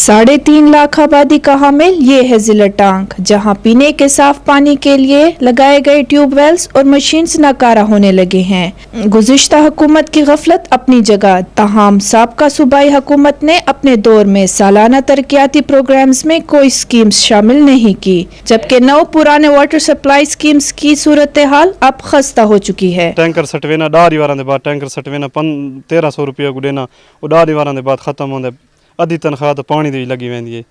3.5 लाख आबादी का हामिल ये है जिला टांग, जहां पीने के साफ पानी के लिए लगाए गए ट्यूबवेल्स और मशीन्स नाकारा होने लगे हैं। गुज़िश्ता हुकूमत की गफलत अपनी जगह, ताहम साबका सूबाई हुकूमत ने अपने दौर में सालाना तरक्याती प्रोग्राम्स में कोई स्कीम्स शामिल नहीं की, जबकि 9 पुराने वाटर सप्लाई स्कीम्स की सूरत हाल अब खस्ता हो चुकी है। टैंकर सटवेना 10 वारां दे बाद टैंकर सटवेना 1300 रुपया गुडेना वो 10 वारां दे बाद खत्म होंदा, अद्धी तनख्वाह तो पानी दी लगी वेंदी है।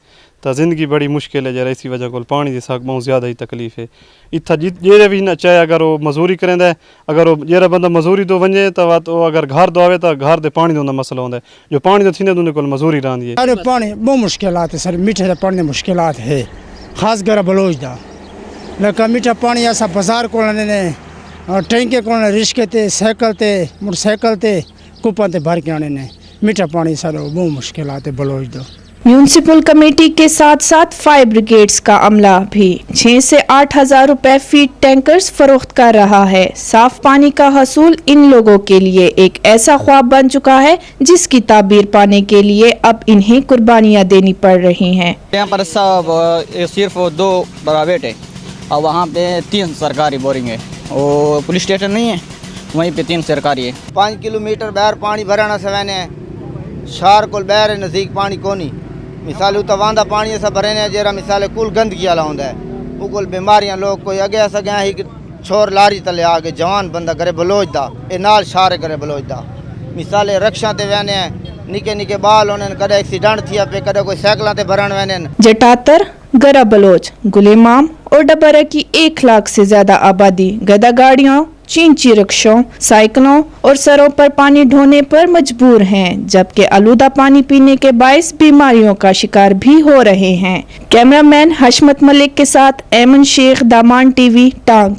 तो जिंदगी बड़ी मुश्किल है जरा इसी वजह को पानी की साक बहुत ज़्यादा ही तकलीफ है। इतना जे भी ना चाहे अगर वो मजदूरी करेंदा है, अगर वो जरा बंदा मजदूरी तो वने तो अगर घर दो आवे तो घर दे पानी का मसला होंदा है, जो पानी तो थींदे उन्हें कोल मजदूरी रहंदी है। अरे पानी बहुत मुश्किलात है सर, मीठे पानी की मुश्किलात है, खास कर बलोच दा लेकिन मीठा पानी ऐसा बाजार को ने टैंके को रिश्के ते साइकिल ते मोटरसाइकिल ते कूपन ते भर के आने ने मीठा पानी सर बहुत मुश्किलात है बलोच दो। म्यूनसिपल कमेटी के साथ साथ फायर ब्रिगेड्स का अमला भी 6 से 8 हजार रुपए फीट टैंकर्स फरोख्त कर रहा है। साफ पानी का हसूल इन लोगों के लिए एक ऐसा ख्वाब बन चुका है जिसकी ताबीर पाने के लिए अब इन्हें कुर्बानियां देनी पड़ रही हैं। यहाँ पर सब सिर्फ 2 प्राइवेट है और वहाँ पे 3 सरकारी बोरिंग है, और पुलिस स्टेशन नहीं है, वहीं पे 3 सरकारी है। 5 किलोमीटर बाहर पानी भराना सवैने शहर को बाहर नज़दीक पानी कोनी, मिसाल उत वांदा पानी ऐसा भरे ने जरा मिसाल कुल गंदगी वाला होंदा है, उकुल बीमारियां लोग कोई अगे ऐसा गया ही कि छोर लारी तले आके जवान बंदा करे बलोच दा ए नाल शारे करे बलोच दा, मिसाल रक्षा ते वहने निके निके बाल होने कदे एक्सीडेंट थिया पे कदे कोई साइकिलां ते भरण वहने। जटातर, गरा बलोच, गुलेमाम और डबरा की 1 लाख से ज्यादा आबादी गदा गाड़ियों, चींची रिक्शों, साइकिलों और सरों पर पानी ढोने पर मजबूर हैं, जबकि आलूदा पानी पीने के बायस बीमारियों का शिकार भी हो रहे हैं। कैमरामैन हशमत मलिक के साथ ऐमन शेख, दामान टीवी, टांग।